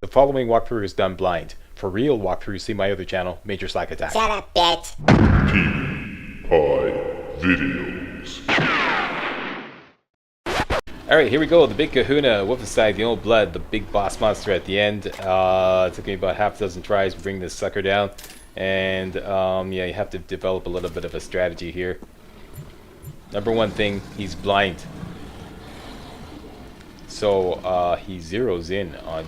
The following walkthrough is done blind. For real walkthroughs, see my other channel, Major Slack Attack. Shut up, bitch. Peewee Videos. Alright, here we go. The big kahuna, Wolfenstein, the old blood, the big boss monster at the end. It took me about half a dozen tries to bring this sucker down. And, yeah, you have to develop a little bit of a strategy here. Number one thing, he's blind. So, he zeroes in on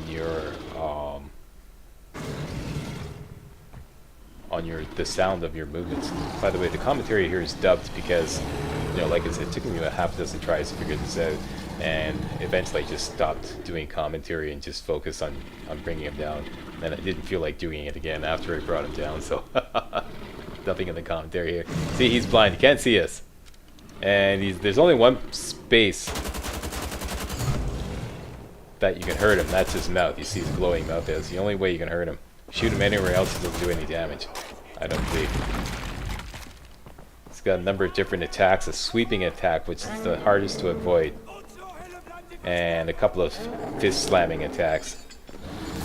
the sound of your movements. By the way, the commentary here is dubbed because, you know, like I said, it took me about half a dozen tries to figure this out, and eventually I just stopped doing commentary and just focused on bringing him down. And I didn't feel like doing it again after I brought him down, so nothing in the commentary here. See, he's blind, he can't see us. And there's only one space that you can hurt him, that's his mouth. You see his glowing mouth there. It's the only way you can hurt him. Shoot him anywhere else, he doesn't do any damage, I don't believe. He's got a number of different attacks. A sweeping attack, which is the hardest to avoid, and a couple of fist slamming attacks.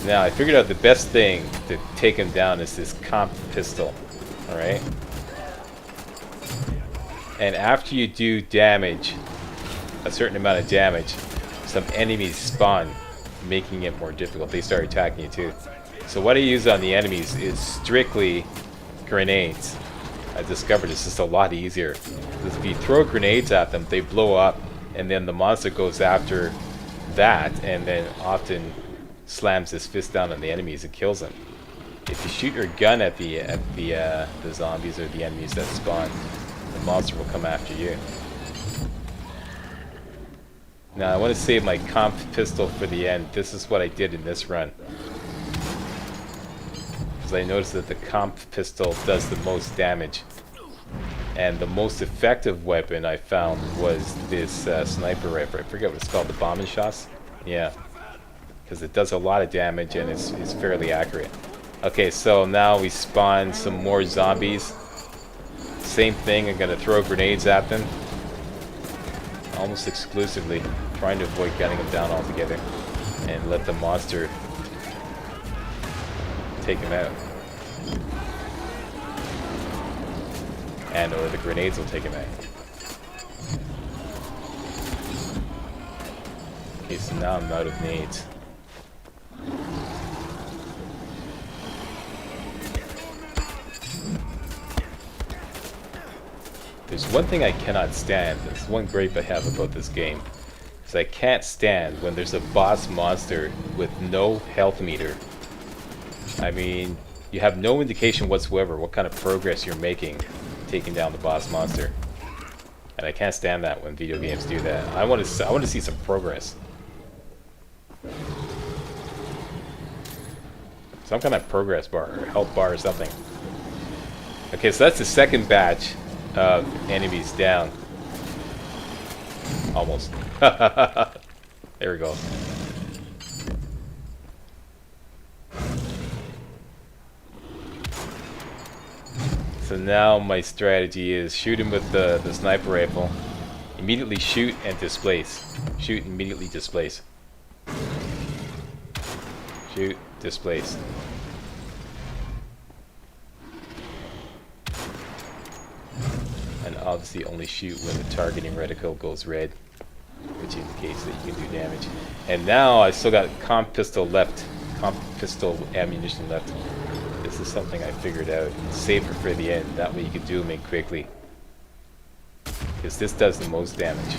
Now, I figured out the best thing to take him down is this comp pistol. Alright? And after you do damage, a certain amount of damage, some enemies spawn, making it more difficult. They start attacking you too. So what I use on the enemies is strictly grenades. I discovered it's just a lot easier. Because if you throw grenades at them, they blow up, and then the monster goes after that, and then often slams his fist down on the enemies and kills them. If you shoot your gun at the zombies or the enemies that spawn, the monster will come after you. Now I want to save my comp pistol for the end. This is what I did in this run. Because I noticed that the comp pistol does the most damage. And the most effective weapon I found was this sniper rifle. I forget what it's called, the bombing shots? Yeah. Because it does a lot of damage and it's fairly accurate. Okay, so now we spawn some more zombies. Same thing, I'm going to throw grenades at them. Almost exclusively, trying to avoid getting them down altogether. And let the monster take him out. And or the grenades will take him out. Okay, so now I'm out of nades. There's one thing I cannot stand. There's one gripe I have about this game. Is I can't stand when there's a boss monster with no health meter. I mean, you have no indication whatsoever what kind of progress you're making taking down the boss monster. And I can't stand that when video games do that. I want to see some progress. Some kind of progress bar or health bar or something. Okay, so that's the second batch of enemies down. Almost. There we go. So now my strategy is shoot him with the sniper rifle. Immediately shoot and displace. Shoot, immediately displace. Shoot, displace. And obviously only shoot when the targeting reticle goes red, which indicates that you can do damage. And now I still got comp pistol left, comp pistol ammunition left. This is something I figured out. Save it for the end, that way you can do them in quickly. Because this does the most damage.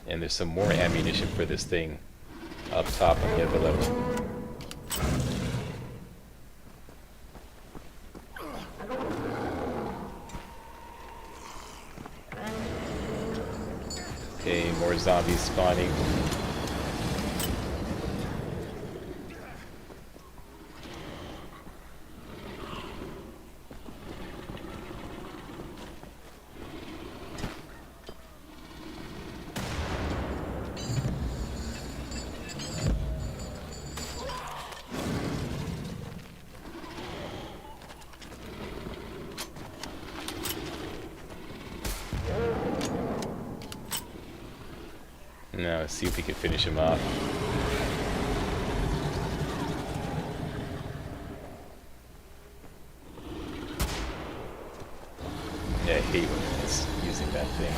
And there's some more ammunition for this thing up top on the other level. Okay, more zombies spawning. Now let's see if we can finish him off. Yeah, I hate when it's using that thing.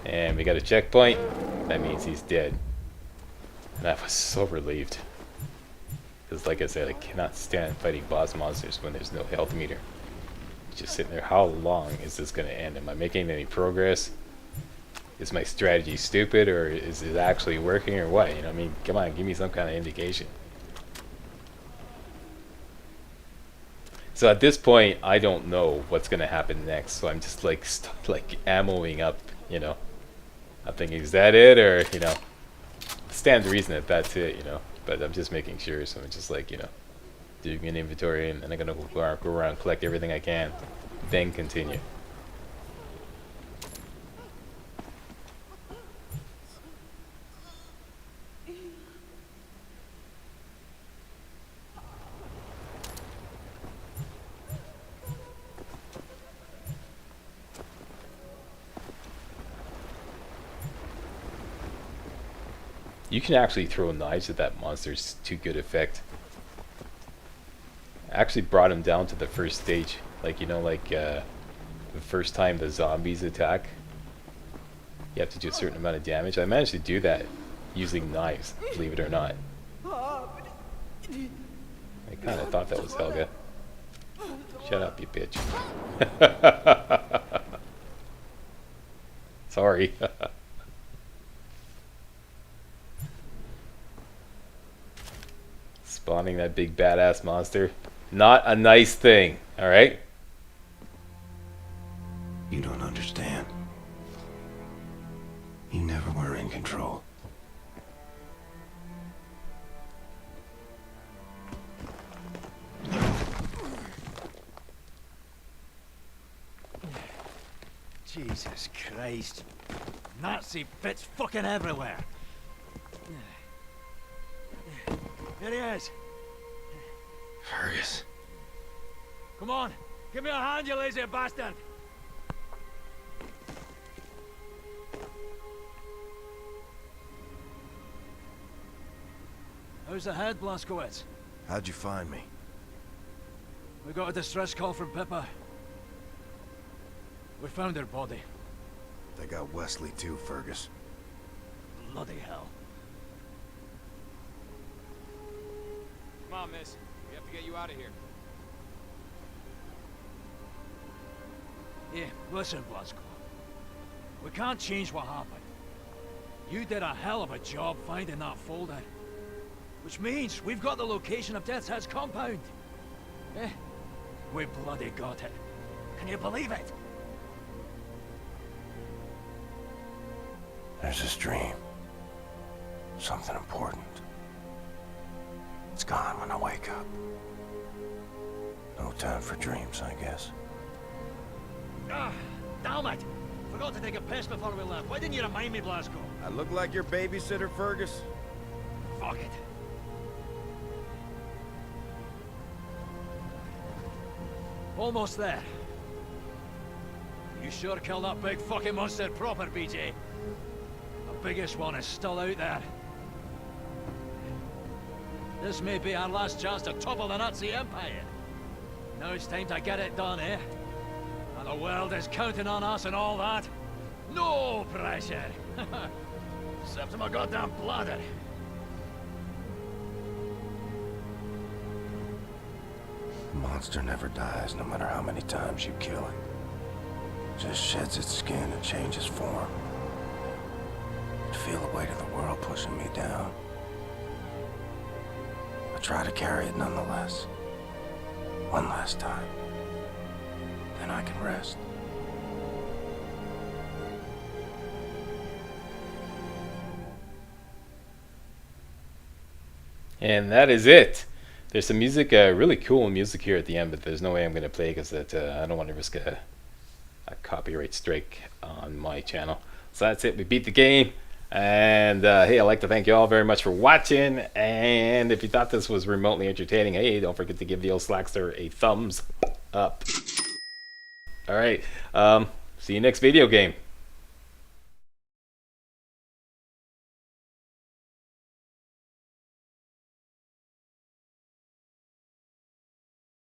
And we got a checkpoint. That means he's dead. And I was so relieved. Because like I said, I cannot stand fighting boss monsters when there's no health meter. Just sitting there, how long is this going to end? Am I making any progress? Is my strategy stupid, or is it actually working, or what? You know, I mean, come on, give me some kind of indication. So at this point, I don't know what's going to happen next. So I'm just like ammoing up, you know. I'm thinking, is that it, or, you know, stand to reason that that's it, you know. But I'm just making sure, so I'm just like, you know, doing an inventory, and then I'm gonna go around, collect everything I can, then continue. You can actually throw knives at that monster's to good effect. I actually brought him down to the first stage. Like, you know, like the first time the zombies attack, you have to do a certain amount of damage. I managed to do that using knives, believe it or not. I kind of thought that was Helga. Shut up, you bitch. Sorry. Spawning that big badass monster. Not a nice thing, alright? You don't understand. You never were in control. Jesus Christ. Nazi bits fucking everywhere. There he is. Fergus. Come on, give me a hand, you lazy bastard. How's the head, Blazkowicz? How'd you find me? We got a distress call from Pippa. We found her body. They got Wesley too, Fergus. Bloody hell. Come on, miss. We have to get you out of here. Yeah, listen, Blazko. We can't change what happened. You did a hell of a job finding that folder. Which means we've got the location of Death's Head's compound. Eh? We bloody got it. Can you believe it? There's this dream. Something important. It's gone when I wake up. No time for dreams, I guess. Ah, damn it! Forgot to take a piss before we left. Why didn't you remind me, Blazko? I look like your babysitter, Fergus? Fuck it. Almost there. You sure killed that big fucking monster proper, BJ. The biggest one is still out there. This may be our last chance to topple the Nazi Empire. Now it's time to get it done, eh? And the world is counting on us and all that. No pressure! Except for my goddamn bladder. The monster never dies, no matter how many times you kill it. Just sheds its skin and changes form. I feel the weight of the world pushing me down. I try to carry it nonetheless. One last time. Then I can rest. And that is it. There's some music, really cool music here at the end, but there's no way I'm going to play because I don't want to risk a copyright strike on my channel. So that's it. We beat the game. And hey, I'd like to thank you all very much for watching. And if you thought this was remotely entertaining, hey, don't forget to give the old Slackster a thumbs up. All right. See you next video game.